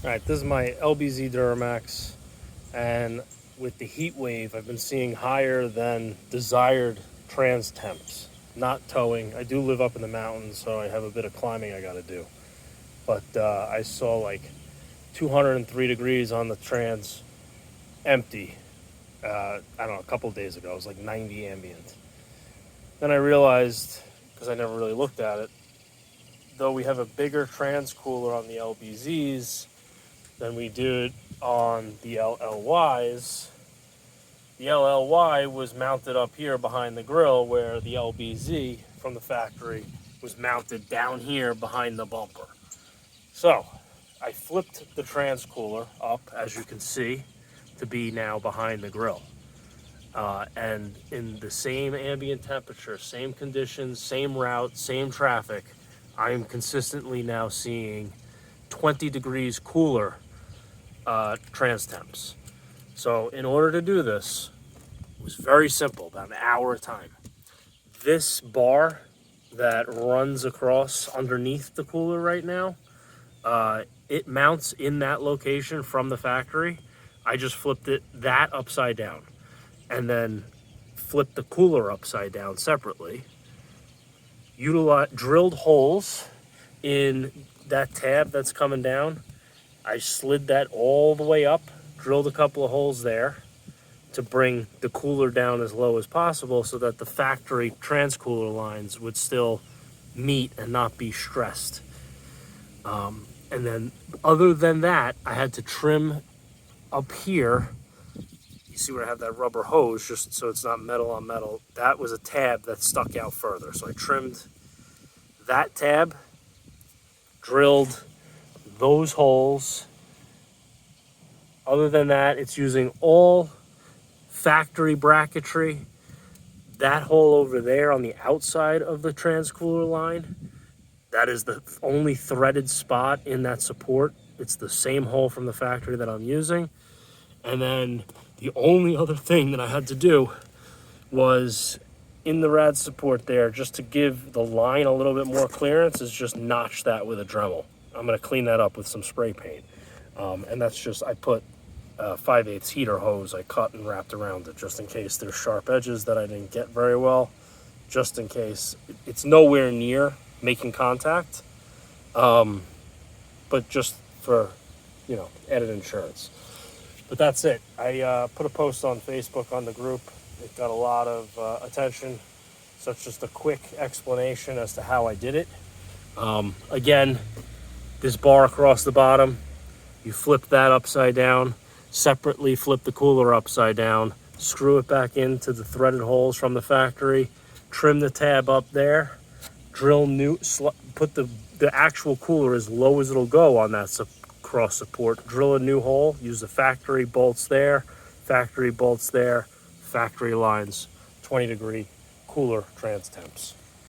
All right, this is my LBZ Duramax, and with the heat wave, I've been seeing higher than desired trans temps. Not towing. I do live up in the mountains, so I have a bit of climbing I got to do. But I saw like 203 degrees on the trans empty. I don't know, a couple of days ago. It was like 90 ambient. Then I realized, because I never really looked at it, though we have a bigger trans cooler on the LBZs than we did on the LLYs. The LLY was mounted up here behind the grill, where the LBZ from the factory was mounted down here behind the bumper. So I flipped the trans cooler up, as you can see, to be now behind the grill. And in the same ambient temperature, same conditions, same route, same traffic, I am consistently now seeing 20 degrees cooler trans temps. So in order to do this, it was very simple, about an hour time. This bar that runs across underneath the cooler right now, it mounts in that location from the factory. I just flipped that upside down and then flipped the cooler upside down separately. Drilled holes in that tab that's coming down. I slid that all the way up, drilled a couple of holes there to bring the cooler down as low as possible so that the factory transcooler lines would still meet and not be stressed. And then other than that, I had to trim up here. You see where I have that rubber hose, just so it's not metal on metal. That was a tab that stuck out further. So I trimmed that tab, drilled those holes. Other than that, it's using all factory bracketry. That hole over there on the outside of the transcooler line, that is the only threaded spot in that support. It's the same hole from the factory that I'm using. And then the only other thing that I had to do was in the rad support there, just to give the line a little bit more clearance, is just notch that with a Dremel. I'm gonna clean that up with some spray paint. And that's just, I put 5/8 heater hose I cut and wrapped around it, just in case there's sharp edges that I didn't get very well, just in case. It's nowhere near making contact, but just for, added insurance. But that's it. I put a post on Facebook on the group. It got a lot of attention. So it's just a quick explanation as to how I did it. Again, this bar across the bottom, you flip that upside down, separately flip the cooler upside down, screw it back into the threaded holes from the factory, trim the tab up there, drill new, put the actual cooler as low as it'll go on that cross support, drill a new hole, use the factory bolts there, factory lines, 20 degree cooler trans temps.